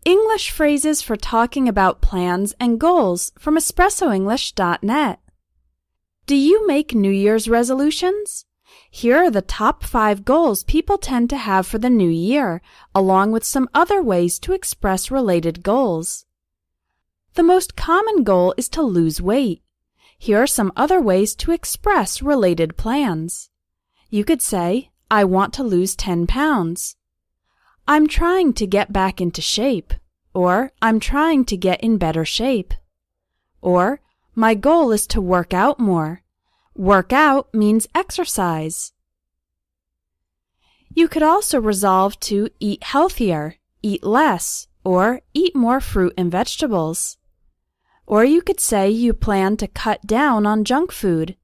English phrases for talking about plans and goals from espressoenglish.net. Do you make New Year's resolutions? Here are the top 5 goals people tend to have for the new year, along with some other ways to express related goals. The most common goal is to lose weight. Here are some other ways to express related plans. You could say, I want to lose 10 pounds. I'm trying to get back into shape. Or, I'm trying to get in better shape. Or, my goal is to work out more. Work out means exercise. You could also resolve to eat healthier, eat less, or eat more fruit and vegetables. Or you could say you plan to cut down on junk food.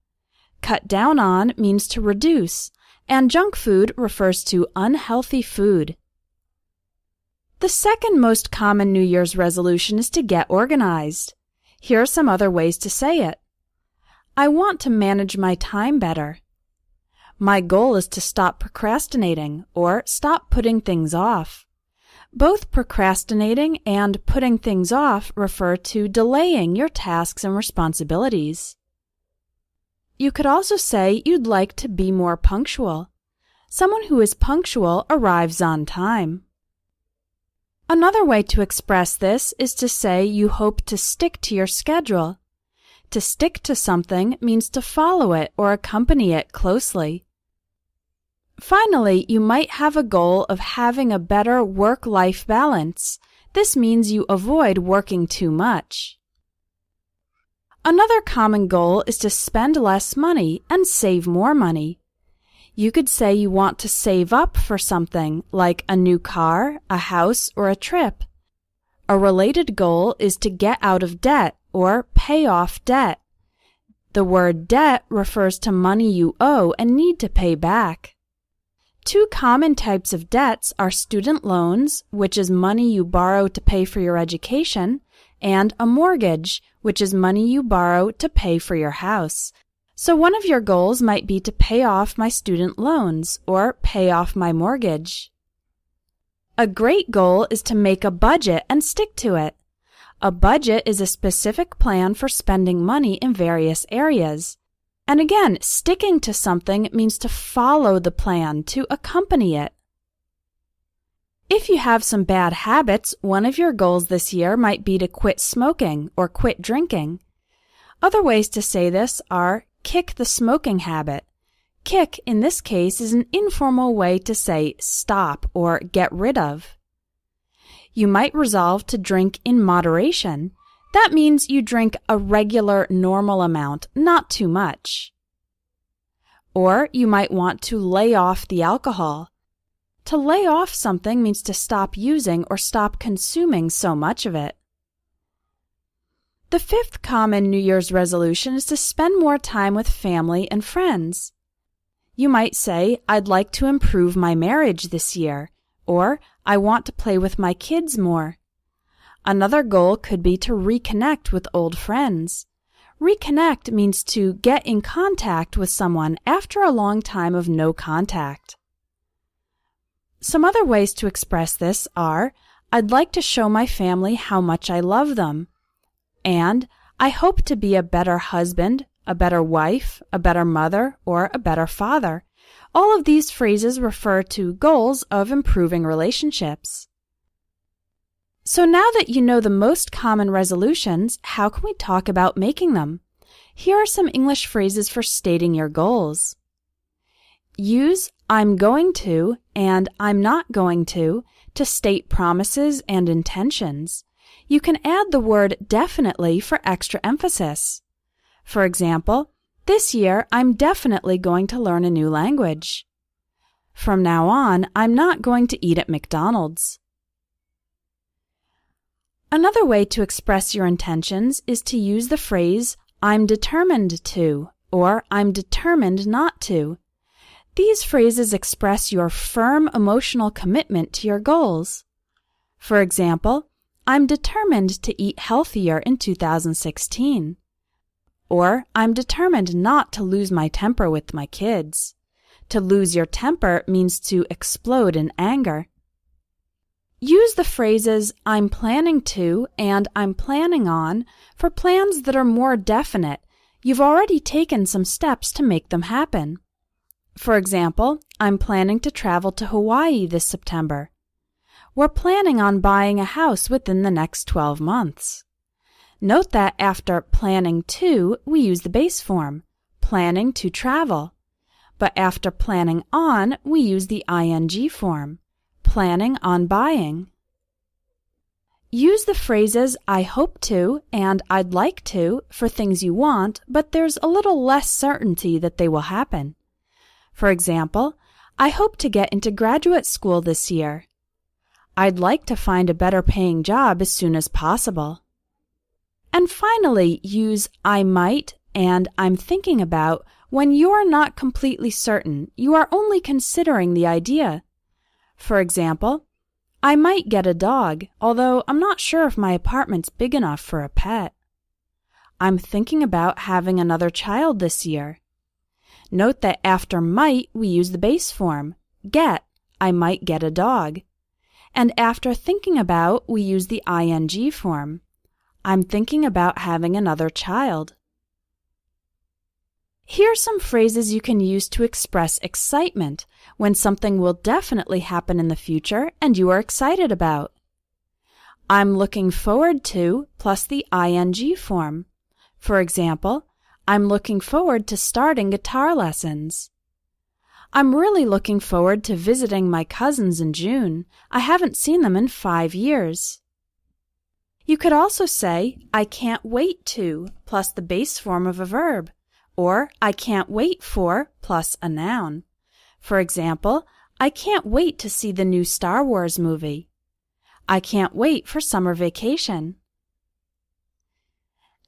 Cut down on means to reduce, and junk food refers to unhealthy food. The second most common New Year's resolution is to get organized. Here are some other ways to say it. I want to manage my time better. My goal is to stop procrastinating or stop putting things off. Both procrastinating and putting things off refer to delaying your tasks and responsibilities. You could also say you'd like to be more punctual. Someone who is punctual arrives on time. Another way to express this is to say you hope to stick to your schedule. To stick to something means to follow it or accompany it closely. Finally, you might have a goal of having a better work-life balance. This means you avoid working too much. Another common goal is to spend less money and save more money. You could say you want to save up for something like a new car, a house, or a trip. A related goal is to get out of debt or pay off debt. The word debt refers to money you owe and need to pay back. 2 common types of debts are student loans, which is money you borrow to pay for your education, and a mortgage, which is money you borrow to pay for your house. So one of your goals might be to pay off my student loans or pay off my mortgage. A great goal is to make a budget and stick to it. A budget is a specific plan for spending money in various areas. And again, sticking to something means to follow the plan, to accompany it. If you have some bad habits, one of your goals this year might be to quit smoking or quit drinking. Other ways to say this are kick the smoking habit. Kick, in this case, is an informal way to say stop or get rid of. You might resolve to drink in moderation. That means you drink a regular, normal amount, not too much. Or you might want to lay off the alcohol. To lay off something means to stop using or stop consuming so much of it. The 5th common New Year's resolution is to spend more time with family and friends. You might say, I'd like to improve my marriage this year, or I want to play with my kids more. Another goal could be to reconnect with old friends. Reconnect means to get in contact with someone after a long time of no contact. Some other ways to express this are, I'd like to show my family how much I love them. And I hope to be a better husband, a better wife, a better mother, or a better father. All of these phrases refer to goals of improving relationships. So now that you know the most common resolutions, how can we talk about making them? Here are some English phrases for stating your goals. Use I'm going to and I'm not going to state promises and intentions. You can add the word definitely for extra emphasis. For example, this year I'm definitely going to learn a new language. From now on, I'm not going to eat at McDonald's. Another way to express your intentions is to use the phrase I'm determined to or I'm determined not to. These phrases express your firm emotional commitment to your goals. For example, I'm determined to eat healthier in 2016. Or, I'm determined not to lose my temper with my kids. To lose your temper means to explode in anger. Use the phrases I'm planning to and I'm planning on for plans that are more definite. You've already taken some steps to make them happen. For example, I'm planning to travel to Hawaii this September. We're planning on buying a house within the next 12 months. Note that after planning to, we use the base form, planning to travel. But after planning on, we use the ing form, planning on buying. Use the phrases I hope to and I'd like to for things you want, but there's a little less certainty that they will happen. For example, I hope to get into graduate school this year. I'd like to find a better paying job as soon as possible. And finally, use I might and I'm thinking about when you're not completely certain, you are only considering the idea. For example, I might get a dog, although I'm not sure if my apartment's big enough for a pet. I'm thinking about having another child this year. Note that after might, we use the base form, get, I might get a dog. And after thinking about, we use the ing form, I'm thinking about having another child. Here are some phrases you can use to express excitement when something will definitely happen in the future and you are excited about. I'm looking forward to plus the ing form. For example, I'm looking forward to starting guitar lessons. I'm really looking forward to visiting my cousins in June. I haven't seen them in 5 years. You could also say, I can't wait to plus the base form of a verb. Or, I can't wait for plus a noun. For example, I can't wait to see the new Star Wars movie. I can't wait for summer vacation.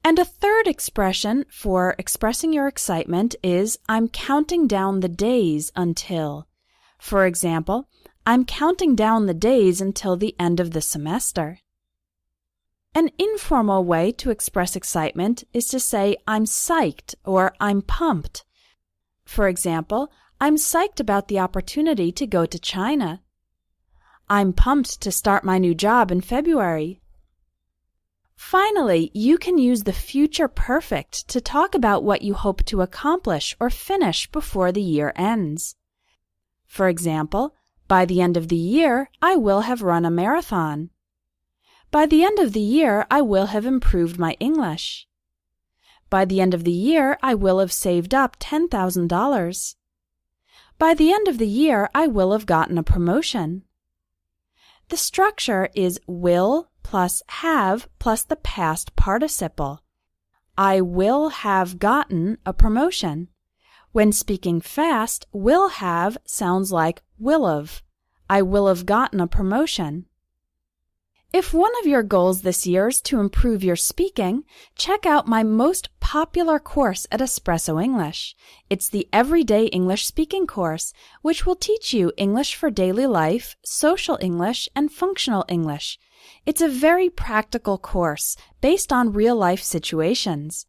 And a third expression for expressing your excitement is I'm counting down the days until. For example, I'm counting down the days until the end of the semester. An informal way to express excitement is to say I'm psyched or I'm pumped. For example, I'm psyched about the opportunity to go to China. I'm pumped to start my new job in February. Finally, you can use the future perfect to talk about what you hope to accomplish or finish before the year ends. For example, by the end of the year, I will have run a marathon. By the end of the year, I will have improved my English. By the end of the year, I will have saved up $10,000. By the end of the year, I will have gotten a promotion. The structure is will plus have plus the past participle. I will have gotten a promotion. When speaking fast, will have sounds like will have. I will have gotten a promotion. If one of your goals this year is to improve your speaking, check out my most popular course at Espresso English. It's the Everyday English Speaking course, which will teach you English for daily life, social English, and functional English. It's a very practical course based on real-life situations.